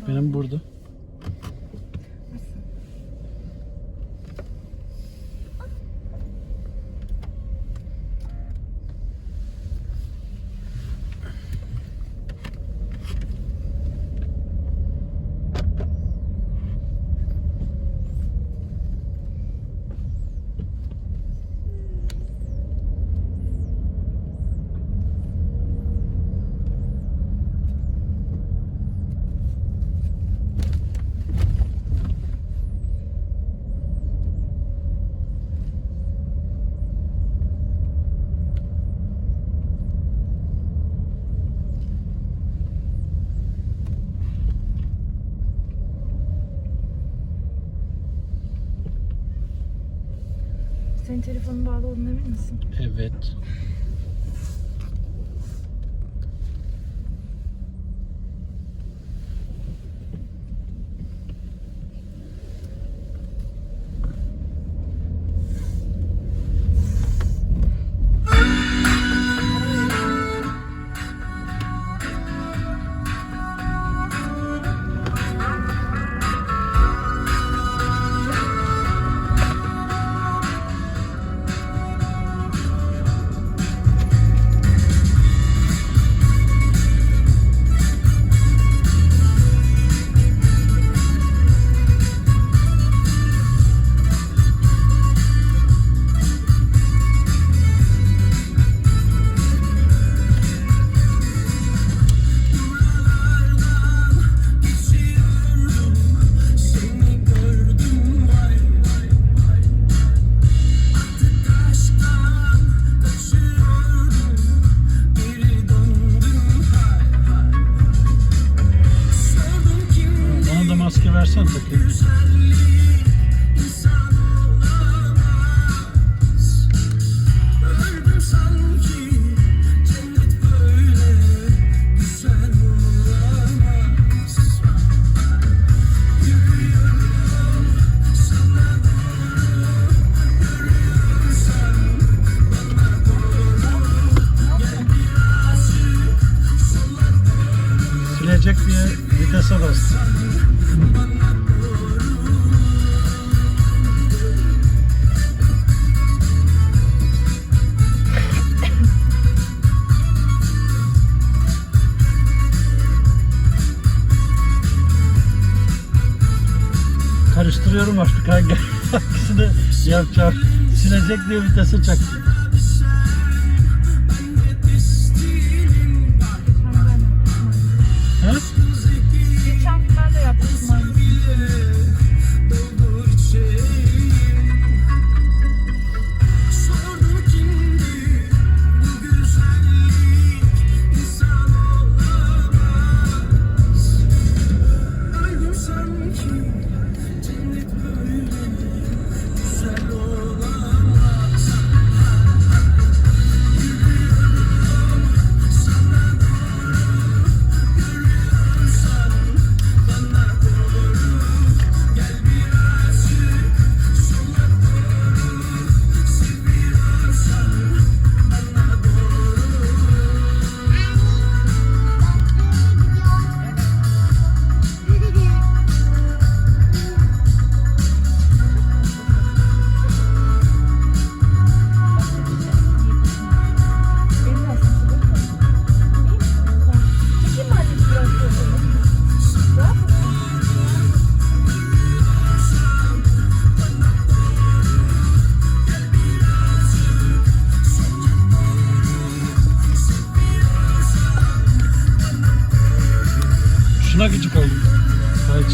Benim burada. Senin telefonun bağlı olduğunu emin misin? Evet. Maske versen takayım. Silecek diye vitese bastı. Karıştırıyorum artık hangisini yapacağım. Silecek diye vitese çaktım. Ha? Geçen gün ben de yapmıştım aynısını. Şuna gıcık oldum. Kaç.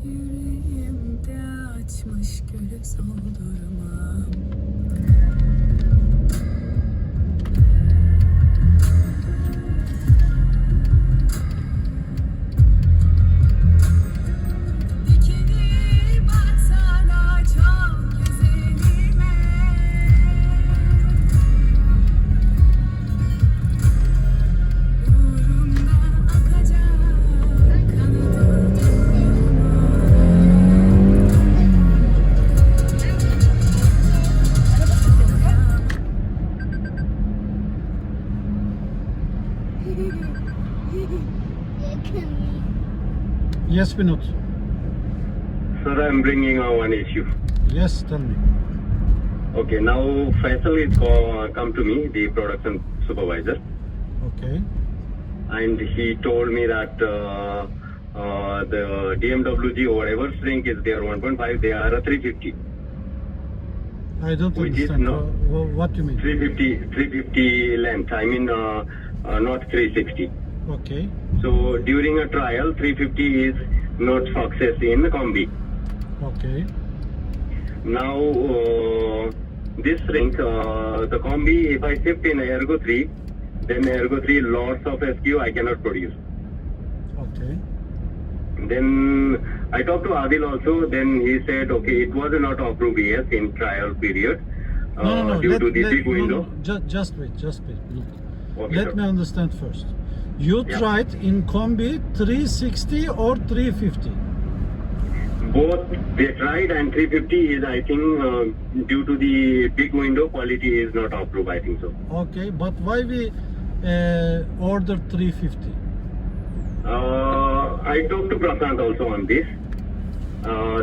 Yüreğimde açmış gülü soldurmam. Yes, Vinod. Sir, I'm bringing one issue. Yes, tell me. Okay, now Faisal is come to me, the production supervisor, Okay. and he told me that the DMWG or whatever shrink is there 1.5, they are a 350. I don't Which is understand. no- What you mean? 350 length. I mean, not 360. Okay. So during a trial, 350 is not success in combi. Okay. Now, this shrink, the combi, if I shift in Ergo 3, then Ergo 3 lots of SQ I cannot produce. Okay. Then I talked to Adil also, then he said, okay, it was not approved yet in trial period No. due to the big window. Just wait. Look. Okay, Let sir. me understand first. You Yeah. tried in combi 360 or 350? Both they tried, and 350 is, I think, due to the big window, quality is not approved, I think so. Okay, but why we ordered 350? I talked to Prasant also on this.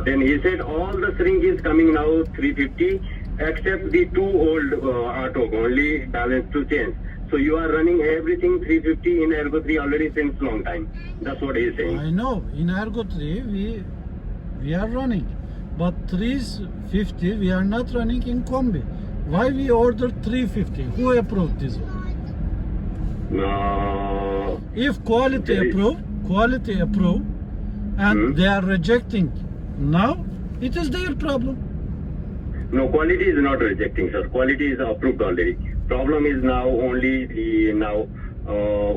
Then he said all the shrink is coming now 350 except the two old Artok, only balance to change. So you are running everything 350 in Ergo 3 already since long time. That's what he is saying. I know in Ergo 3 we are running, but 350 we are not running in combi. Why we ordered 350? Who approved this one? If quality There is- approve, and Hmm. they are rejecting now, it is their problem. No, quality is not rejecting, sir. Quality is approved already. Problem is now only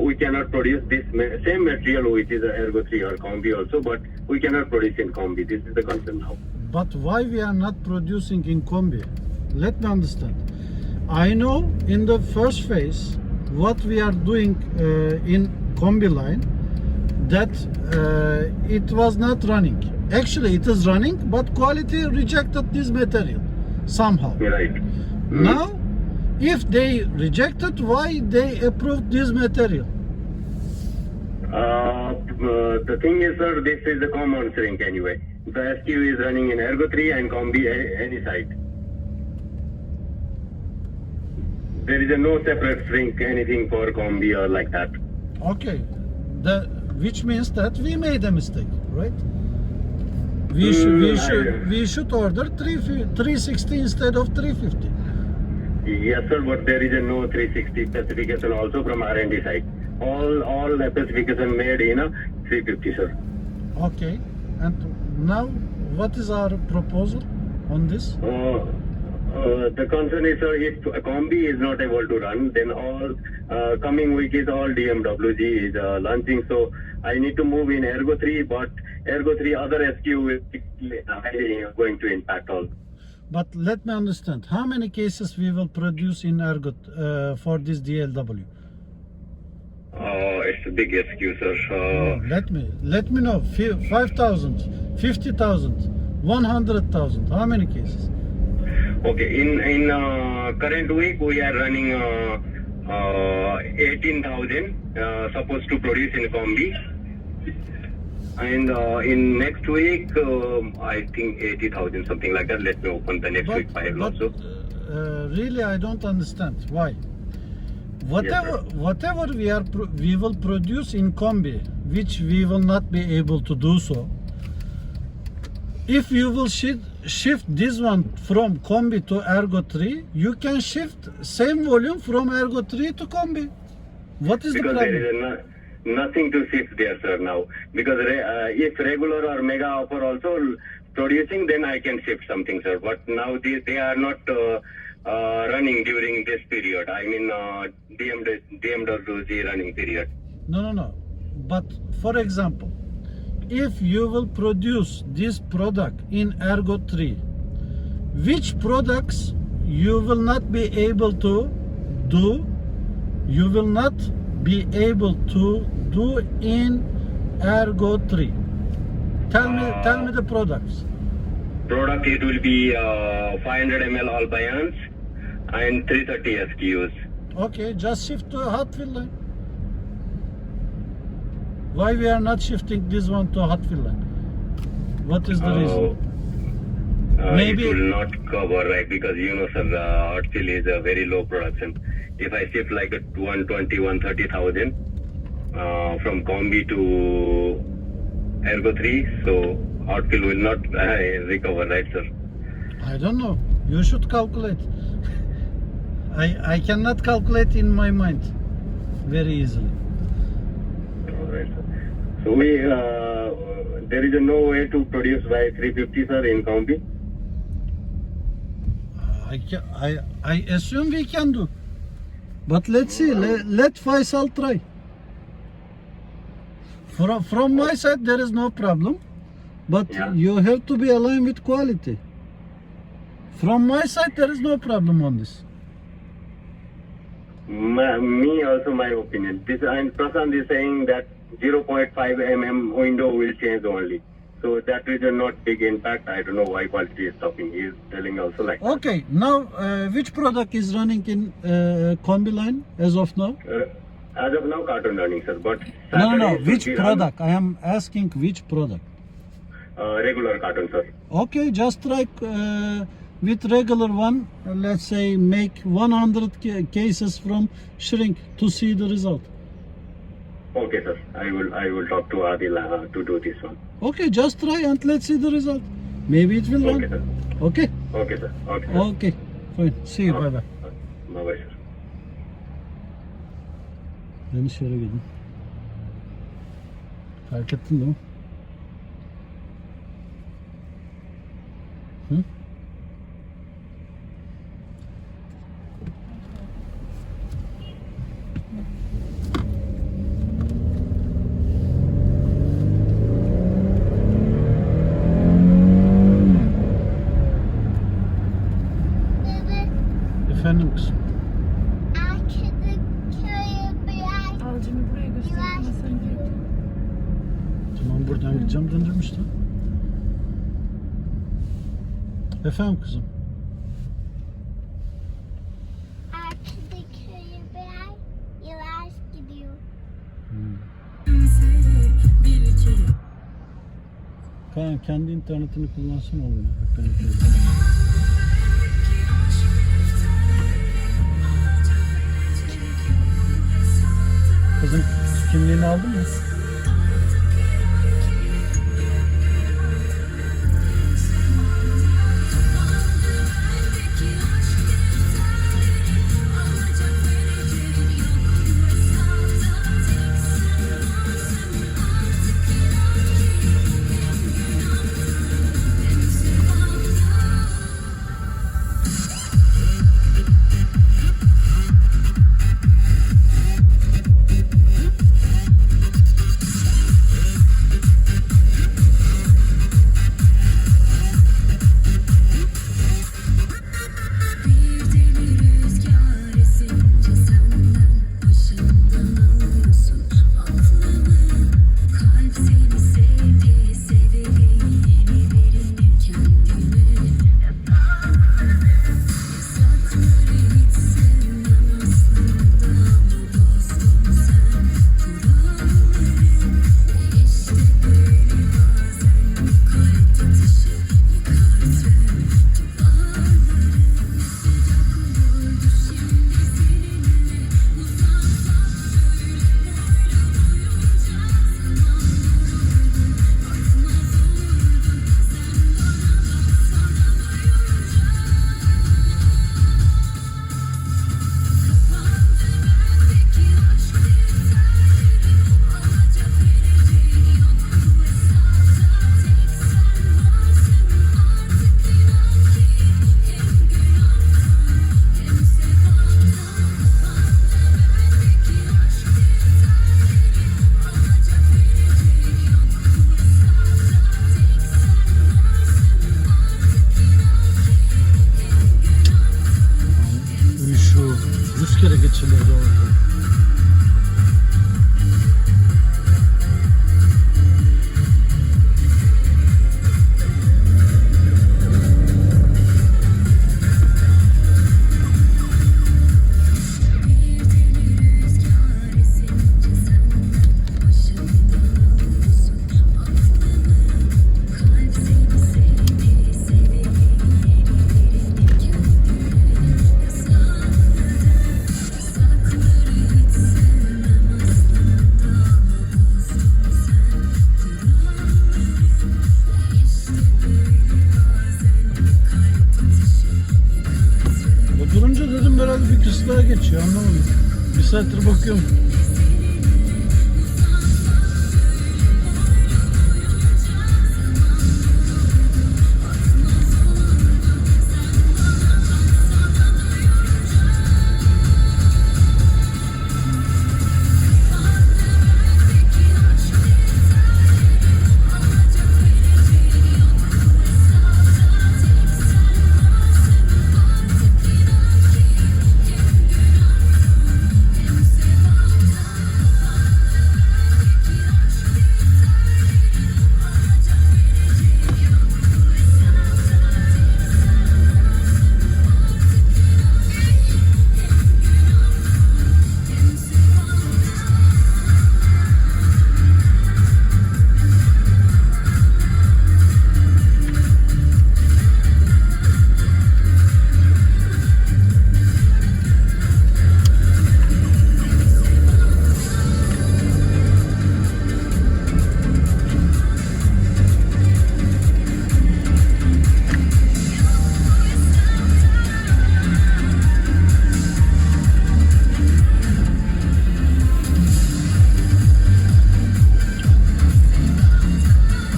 we cannot produce this same material which is Ergo 3 or Combi also, but we cannot produce in Combi. This is the concern now. But why we are not producing in combi? Let me understand. I know in the first phase what we are doing in combi line, that it was not running. Actually it is running, but quality rejected this material somehow. Right. Now if they rejected, why they approved this material? The thing is, sir, this is the common shrink anyway. The SQ is running in Ergo 3 and Combi any side. There is no separate shrink, anything for Combi or like that. Okay, which means that we made a mistake, right? We should order 360 instead of 350. Yes, sir, but there is no 360 specification also from R&D side. All specification made in a 350, sir. Okay, and now what is our proposal on this? The concern is, sir, if a Combi is not able to run, then all coming week is all DMWG is launching. So I need to move in Ergo 3, but Ergo 3 other SQ is highly going to impact all. But let me understand, how many cases we will produce in Ergo for this DLW? It's a big SQ, sir. Let me know. 5,000, 50,000, 100,000. How many cases? Okay, in current week we are running 18,000 supposed to produce in Combi, and in next week I think 80,000, something like that. Let me open the next week file also. Really, I don't understand why. Whatever we will produce in combi, which we will not be able to do so. If you will shift this one from combi to Ergo 3, you can shift same volume from Ergo 3 to combi. What is Because the problem? there is nothing to shift there, sir, now. Because if regular or mega offer also producing, then I can shift something, sir. But now they are not running during this period. I mean DMWG running period. No. But for example, if you will produce this product in Ergo 3, which products you will not be able to do? You will not be able to do in Ergo 3. Tell me the products. Product, it will be 500 ml all buy-ins and 330 SKUs. Okay, just shift to a hot fill line. Why we are not shifting this one to Hartwell? What is the reason? Maybe- it will not cover, right? Because you know, sir, Hartfield is a very low production. If I shift like a 120, 130,000 from Combi to Ergo 3, so Hartfield will not recover, right, sir? I don't know. You should calculate. I cannot calculate in my mind very easily. All right, sir. So there is no way to produce by 350, sir, in Combi. I assume we can do. But let's see. Let Faisal try. From my side, there is no problem. But Yeah. you have to be aligned with quality. From my side, there is no problem on this. Me also, my opinion. This and Prasant is saying that 0.5 mm window will change only. So that is a not big impact. I don't know why quality is stopping. He is telling also like that. Okay. Now, which product is running in Combi line as of now? As of now, carton running, sir. But No. Saturday should Which be run, product? I am asking which product. regular carton, sir. Okay, just like with regular one, let's say make 100 cases from shrink to see the result. Okay, sir. I will talk to Adil to do this one. Okay, just try and let's see the result. Maybe it will Okay, run. sir. Okay, Okay, sir. Okay, sir. okay, fine. See you. Bye bye. Bye-bye, sir. Ben şöyle gidin. Fark ettin değil mi? Hı? Efendim kızım. Alcımı buraya göstermesen gerekiyor. Tamam buradan gideceğim döndürüm işte. Efendim kızım. Kaan kendi internetini kullansın oluyor. Hep benim telefonum. Kızın kimliğini aldın mı? kere geçilirdi orada. dedim herhalde bir kız daha geçiyor, anlamadım. Bir saattir bakıyorum.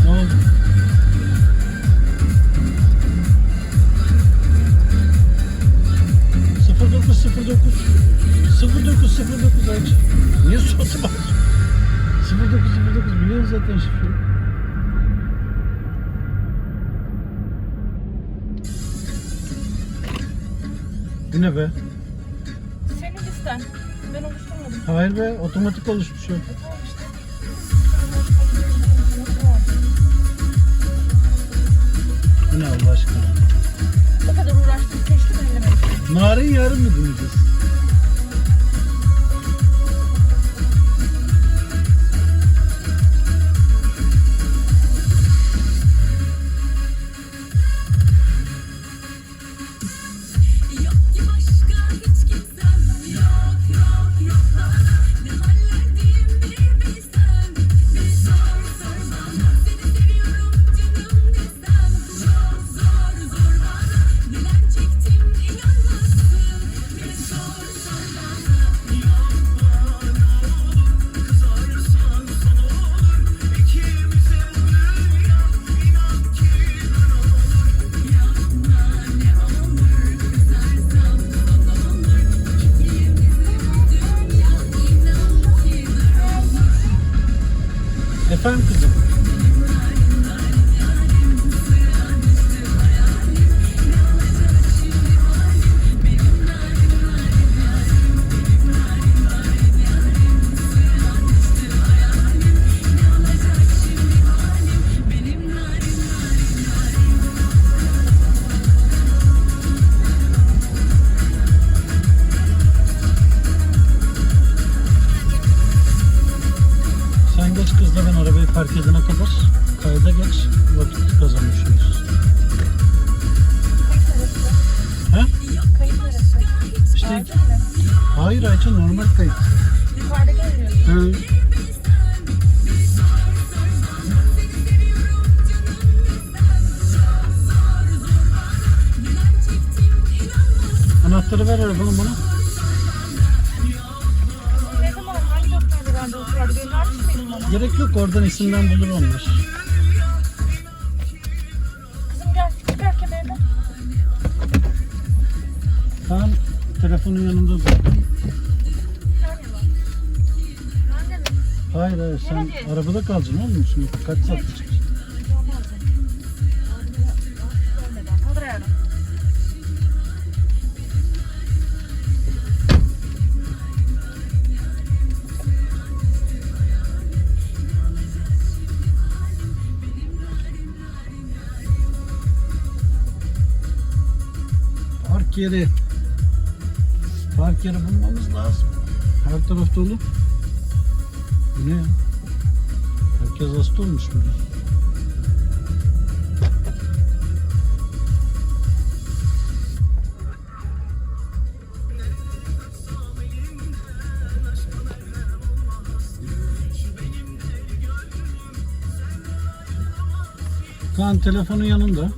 Ne oldu? Sıfır dokuz sıfır dokuz 0909 aç. Niye sosu var? 0909 biliyoruz zaten şifreyi. Bu ne be? Senin listen. Ben oluşturmadım. Hayır be, otomatik oluşmuş o. Tamam işte. Bu ne Allah aşkına? O kadar uğraştım, seçtim, ellemedim. Nareyi yarın mı dinleyeceğiz? Yok ki başka hiç kimsem, yok yok yok bana. Ne hallerdeyim bir bilsen, bir sor sor bana. Seni seviyorum canım desem, çok zor zor bana. Neler çektim inanmazsın, bir sor sor bana. Yok bana olur, kızarsan sana olur. İkimize olur ya, inan ki ben olur. Yapma ne olur, kızarsam sana olur. İkimize dünya, inan ki ben olur. Efendim kızım? Sen geç kızla, ben arabayı park edene kadar kayda geç, vakit kazanmış oluruz. He? Kayıt neresi? İşte Acil mi? hayır Ayça, normal kayıt. Yukarıda gelmiyor. He. Anahtarı ver arabanın bana. Ne zaman, hangi doktorda randevusu vardı? Benim vermiş miydin bana? Gerek yok, oradan isimden bulur onlar. Kızım gel, çıkar kemerini. Tamam, telefonun yanında dur. Nerede mi? Hayır hayır, sen arabada kalacaksın oğlum şimdi. Kaç saat çıkacaksın? Kaldır ayağını. Park yeri. Park yeri bulmamız lazım. Her taraf dolu. Bu ne ya? Herkes hasta olmuş burada. Kaan telefonun yanında.